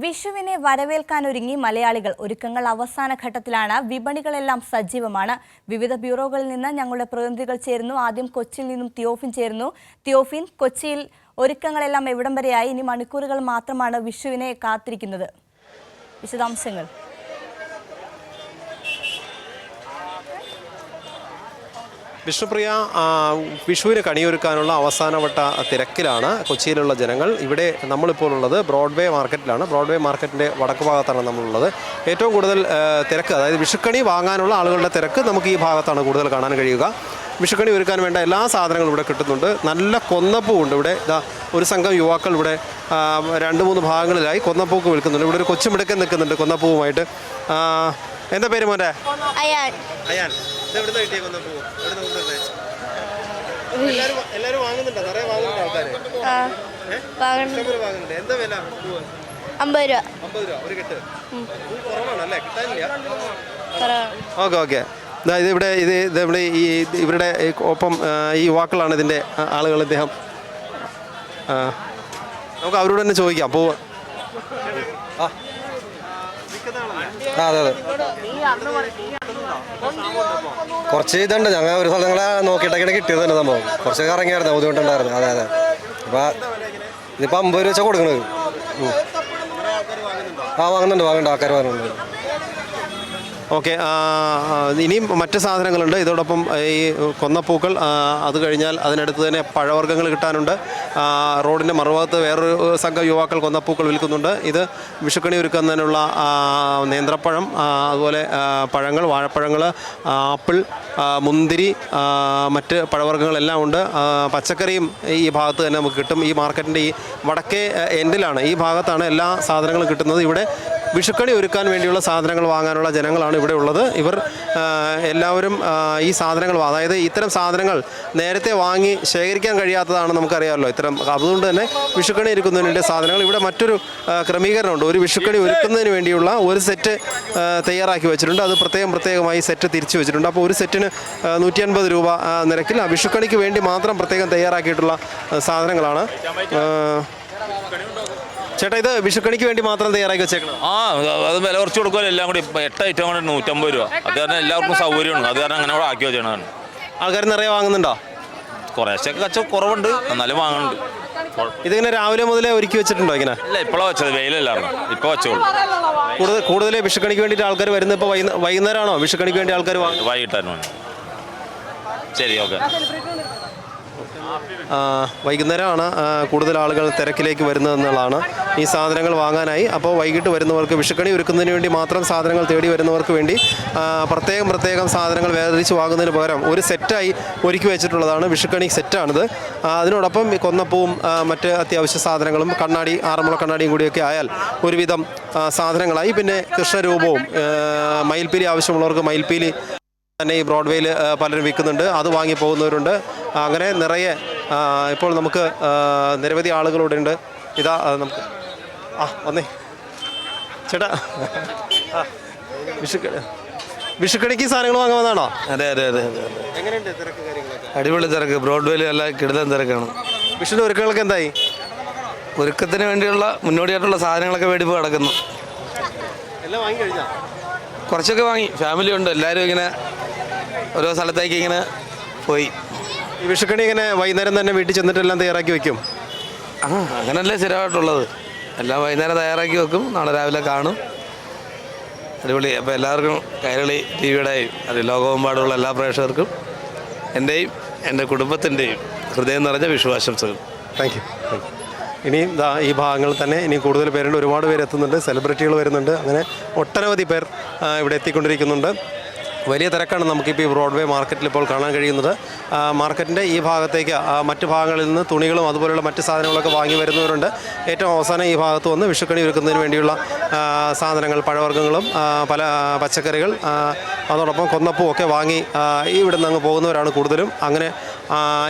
വിഷുവിനെ വരവേൽക്കാനൊരുങ്ങി മലയാളികൾ. ഒരുക്കങ്ങൾ അവസാന ഘട്ടത്തിലാണ്. വിപണികളെല്ലാം സജീവമാണ്. വിവിധ ബ്യൂറോകളിൽ നിന്ന് ഞങ്ങളുടെ പ്രതിനിധികൾ ചേരുന്നു. ആദ്യം കൊച്ചിയിൽ നിന്നും തിയോഫിൻ ചേരുന്നു. തിയോഫിൻ, കൊച്ചിയിൽ ഒരുക്കങ്ങളെല്ലാം എവിടം വരെയായി? ഇനി മണിക്കൂറുകൾ മാത്രമാണ് വിഷുവിനെ കാത്തിരിക്കുന്നത്. വിശദാംശങ്ങൾ. വിഷ്ണുപ്രിയ, വിഷുവിന് കണിയൊരുക്കാനുള്ള അവസാനവട്ട തിരക്കിലാണ് കൊച്ചിയിലുള്ള ജനങ്ങൾ. ഇവിടെ നമ്മളിപ്പോൾ ഉള്ളത് ബ്രോഡ്വേ മാർക്കറ്റിലാണ്. ബ്രോഡ്വേ മാർക്കറ്റിൻ്റെ വടക്ക് ഭാഗത്താണ് നമ്മളുള്ളത്. ഏറ്റവും കൂടുതൽ തിരക്ക്, അതായത് വിഷുക്കണി വാങ്ങാനുള്ള ആളുകളുടെ തിരക്ക് നമുക്ക് ഈ ഭാഗത്താണ് കൂടുതൽ കാണാൻ കഴിയുക. വിഷുക്കണി ഒരുക്കാൻ വേണ്ട എല്ലാ സാധനങ്ങളും ഇവിടെ കിട്ടുന്നുണ്ട്. നല്ല കൊന്നപ്പൂവുണ്ട് ഇവിടെ. ഒരു സംഘം യുവാക്കൾ ഇവിടെ 2-3 ഭാഗങ്ങളിലായി കൊന്നപ്പൂക്ക് വിൽക്കുന്നുണ്ട്. ഇവിടെ ഒരു കൊച്ചുമിടുക്കൻ നിൽക്കുന്നുണ്ട് കൊന്നപ്പൂവുമായിട്ട്. എന്താ പേര് മോൻ്റെ? അയാൻ. അയാൻ, ഇതെവിടുന്ന് കിട്ടിയ കൊന്നപ്പൂ? എവിടുന്ന് കൊണ്ടുവരുന്നത്? എല്ലാവരും വാങ്ങുന്നുണ്ടോ? നിറയെ വാങ്ങുന്നുണ്ടോ ആൾക്കാർ? വാങ്ങുന്നുണ്ട്. എന്താ വില പൂവ്? 50 രൂപ. 50 രൂപ ഒരു കെട്ട്. പൂ കുറവാണല്ലേ, കിട്ടാനില്ല? ഓക്കെ. ഇത് ഇവിടെ ഇവരുടെ ഒപ്പം ഈ യുവാക്കളാണ് ഇതിൻ്റെ ആളുകൾ. ഇദ്ദേഹം, നമുക്ക് അവരോട് തന്നെ ചോദിക്കാം. പൂവ് അതെ കുറച്ച് ഇതുണ്ട്. ഞങ്ങൾ ഒരു സ്ഥലങ്ങളെ നോക്കിയിട്ടൊക്കെയാണ് കിട്ടിയത് തന്നെ. സംഭവം കുറച്ചൊക്കെ ഇറങ്ങിയായിരുന്നു, ബുദ്ധിമുട്ടുണ്ടായിരുന്നു. അതെ അപ്പോൾ ഇതിപ്പോൾ 50 രൂപ വെച്ചാൽ കൊടുക്കണത്. വാങ്ങുന്നുണ്ട് ആൾക്കാർ വാങ്ങുന്നുണ്ട്. ഓക്കെ. ഇനിയും മറ്റ് സാധനങ്ങളുണ്ട് ഇതോടൊപ്പം. ഈ കൊന്നപ്പൂക്കൾ, അത് കഴിഞ്ഞാൽ അതിനടുത്ത് തന്നെ പഴവർഗ്ഗങ്ങൾ കിട്ടാനുണ്ട്. റോഡിൻ്റെ മറുഭാഗത്ത് വേറൊരു സംഘം യുവാക്കൾ കൊന്നപ്പൂക്കൾ വിൽക്കുന്നുണ്ട്. ഇത് വിഷുക്കണി ഒരുക്കുന്നതിനുള്ള നേന്ത്രപ്പഴം, അതുപോലെ പഴങ്ങൾ, വാഴപ്പഴങ്ങൾ, ആപ്പിൾ, മുന്തിരി, മറ്റ് പഴവർഗ്ഗങ്ങളെല്ലാം ഉണ്ട്. പച്ചക്കറിയും ഈ ഭാഗത്ത് തന്നെ നമുക്ക് കിട്ടും. ഈ മാർക്കറ്റിൻ്റെ ഈ വടക്കേ എൻഡിലാണ്, ഈ ഭാഗത്താണ് എല്ലാ സാധനങ്ങളും കിട്ടുന്നത്. ഇവിടെ വിഷുക്കണി ഒരുക്കാൻ വേണ്ടിയുള്ള സാധനങ്ങൾ വാങ്ങാനുള്ള ജനങ്ങളാണ് ഇവിടെ ഉള്ളത്. ഇവർ എല്ലാവരും ഈ സാധനങ്ങൾ, അതായത് ഇത്തരം സാധനങ്ങൾ നേരത്തെ വാങ്ങി ശേഖരിക്കാൻ കഴിയാത്തതാണ്, നമുക്കറിയാമല്ലോ ഇത്തരം. അതുകൊണ്ട് തന്നെ വിഷുക്കണി ഒരുക്കുന്നതിന് വേണ്ടി സാധനങ്ങൾ ഇവിടെ മറ്റൊരു ക്രമീകരണമുണ്ട്. ഒരു വിഷുക്കണി ഒരുക്കുന്നതിന് വേണ്ടിയുള്ള ഒരു സെറ്റ് തയ്യാറാക്കി വെച്ചിട്ടുണ്ട്. അത് പ്രത്യേകമായി സെറ്റ് തിരിച്ചു വെച്ചിട്ടുണ്ട്. അപ്പോൾ ഒരു സെറ്റിന് 150 രൂപ നിരക്കിൽ വിഷുക്കണിക്ക് വേണ്ടി മാത്രം പ്രത്യേകം തയ്യാറാക്കിയിട്ടുള്ള സാധനങ്ങളാണ്. ചേട്ടാ, ഇത് വിഷുക്കണിക്ക് വേണ്ടി മാത്രം തയ്യാറാക്കി വെച്ചേക്കണം? അത് വില കുറച്ച് കൊടുക്കുമല്ലോ. എല്ലാം കൂടി 8 ഐറ്റം കൊണ്ട് 150 രൂപ. അത് കാരണം എല്ലാവർക്കും സൗകര്യമാണ്. അത് കാരണം അങ്ങനെ കൂടെ ആക്കി വെച്ചാണ്. ആൾക്കാർ നിറയെ വാങ്ങുന്നുണ്ടോ? കുറേശ്ശൊക്കെ കച്ചവടം കുറവുണ്ട്, എന്നാലും വാങ്ങുന്നുണ്ട്. ഇതിങ്ങനെ രാവിലെ മുതലേ ഒരുക്കി വെച്ചിട്ടുണ്ടോ ഇങ്ങനെ? ഇല്ല, ഇപ്പോഴാണ് വെച്ചത്. വെയിലല്ലായിരുന്നു, ഇപ്പോൾ വെച്ചോളൂ. കൂടുതൽ വിഷുക്കണിക്ക് വേണ്ടിയിട്ട് ആൾക്കാർ വരുന്നത് ഇപ്പോൾ വൈകുന്നേരമാണോ വിഷുക്കണിക്ക് വേണ്ടി ആൾക്കാർ? വൈകിട്ടായിരുന്നു. ശരി, ഓക്കെ. വൈകുന്നേരമാണ് കൂടുതൽ ആളുകൾ തിരക്കിലേക്ക് വരുന്നതെന്നുള്ളതാണ് ഈ സാധനങ്ങൾ വാങ്ങാനായി. അപ്പോൾ വൈകിട്ട് വരുന്നവർക്ക്, വിഷുക്കണി ഒരുക്കുന്നതിന് വേണ്ടി മാത്രം സാധനങ്ങൾ തേടി വരുന്നവർക്ക് വേണ്ടി പ്രത്യേകം സാധനങ്ങൾ വേർതിരിച്ച് വാങ്ങുന്നതിന് പകരം ഒരു സെറ്റായി ഒരുക്കി വെച്ചിട്ടുള്ളതാണ്. വിഷുക്കണി സെറ്റാണിത്. അതിനോടൊപ്പം കൊന്നപ്പൂവും മറ്റ് അത്യാവശ്യ സാധനങ്ങളും, കണ്ണാടി, 6 മുള കണ്ണാടിയും കൂടിയൊക്കെ ആയാൽ ഒരുവിധം സാധനങ്ങളായി. പിന്നെ കൃഷ്ണരൂപവും മയിൽപ്പീലി ആവശ്യമുള്ളവർക്ക് മയിൽപ്പീലി തന്നെ ഈ ബ്രോഡ്വേയിൽ പലരും വിൽക്കുന്നുണ്ട്. അത് വാങ്ങി പോകുന്നവരുണ്ട്. അങ്ങനെ നിറയെ ഇപ്പോൾ നമുക്ക് നിരവധി ആളുകളിവിടെ ഉണ്ട്. ഇതാ നമുക്ക് വന്നേ ചേട്ടാ, വിഷുക്കണിക്ക് സാധനങ്ങൾ വാങ്ങാൻ വന്നതാണോ? അതെ. എങ്ങനെയുണ്ട് തിരക്ക് കാര്യങ്ങളൊക്കെ? അടിപൊളി തിരക്ക്. ബ്രോഡ്വേയിൽ എല്ലാം കിടലൻ തിരക്കാണ്. വിഷുവിൻ്റെ ഒരുക്കങ്ങളൊക്കെ എന്തായി? ഒരുക്കത്തിന് വേണ്ടിയുള്ള മുന്നോടിയായിട്ടുള്ള സാധനങ്ങളൊക്കെ വേണ്ടി ഇപ്പോൾ കിടക്കുന്നു. എല്ലാം വാങ്ങി കഴിഞ്ഞാ? കുറച്ചൊക്കെ വാങ്ങി. ഫാമിലി ഉണ്ട്, എല്ലാവരും ഇങ്ങനെ ഓരോ സ്ഥലത്തേക്ക് ഇങ്ങനെ പോയി. ഈ വിഷുക്കണി ഇങ്ങനെ വൈകുന്നേരം തന്നെ വീട്ടിൽ ചെന്നിട്ടെല്ലാം തയ്യാറാക്കി വെക്കും? അങ്ങനല്ലേ സ്ഥിരമായിട്ടുള്ളത്. എല്ലാം വൈകുന്നേരം തയ്യാറാക്കി വെക്കും, നാളെ രാവിലെ കാണും. അടിപൊളി. അപ്പോൾ എല്ലാവർക്കും കൈരളി TVയുടെയും അത് ലോകമെമ്പാടുള്ള എല്ലാ പ്രേക്ഷകർക്കും എൻ്റെയും എൻ്റെ കുടുംബത്തിൻ്റെയും ഹൃദയം നിറഞ്ഞ വിഷു ആശംസകൾ. Thank you. ഇനിയും ഈ ഭാഗങ്ങളിൽ തന്നെ ഇനി കൂടുതൽ പേരുണ്ട്. ഒരുപാട് പേര് എത്തുന്നുണ്ട്, സെലിബ്രിറ്റികൾ വരുന്നുണ്ട്. അങ്ങനെ ഒട്ടനവധി പേർ ഇവിടെ എത്തിക്കൊണ്ടിരിക്കുന്നുണ്ട്. വലിയ തിരക്കാണ് നമുക്കിപ്പോൾ ഈ ബ്രോഡ്വേ മാർക്കറ്റിൽ ഇപ്പോൾ കാണാൻ കഴിയുന്നത്. മാർക്കറ്റിൻ്റെ ഈ ഭാഗത്തേക്ക് മറ്റ് ഭാഗങ്ങളിൽ നിന്ന് തുണികളും അതുപോലെയുള്ള മറ്റ് സാധനങ്ങളൊക്കെ വാങ്ങി വരുന്നവരുണ്ട്. ഏറ്റവും അവസാനം ഈ ഭാഗത്ത് വന്ന് വിഷുക്കണി ഒരുക്കുന്നതിന് വേണ്ടിയുള്ള സാധനങ്ങൾ, പഴവർഗ്ഗങ്ങളും പല പച്ചക്കറികൾ, അതോടൊപ്പം കൊന്നപ്പൂ ഒക്കെ വാങ്ങി ഇവിടെ നിന്ന് അങ്ങ് പോകുന്നവരാണ് കൂടുതലും. അങ്ങനെ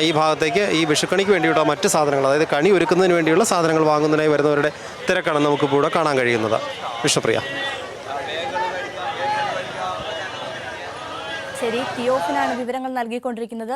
ഈ ഭാഗത്തേക്ക് ഈ വിഷുക്കണിക്ക് വേണ്ടിയുള്ള മറ്റ് സാധനങ്ങൾ, അതായത് കണി ഒരുക്കുന്നതിന് വേണ്ടിയുള്ള സാധനങ്ങൾ വാങ്ങുന്നതിനായി വരുന്നവരുടെ തിരക്കാണ് നമുക്കിപ്പോൾ ഇവിടെ കാണാൻ കഴിയുന്നത്. വിഷ്ണുപ്രിയ. ശരി, തിയോഫിനാണ് വിവരങ്ങൾ നൽകിക്കൊണ്ടിരിക്കുന്നത്.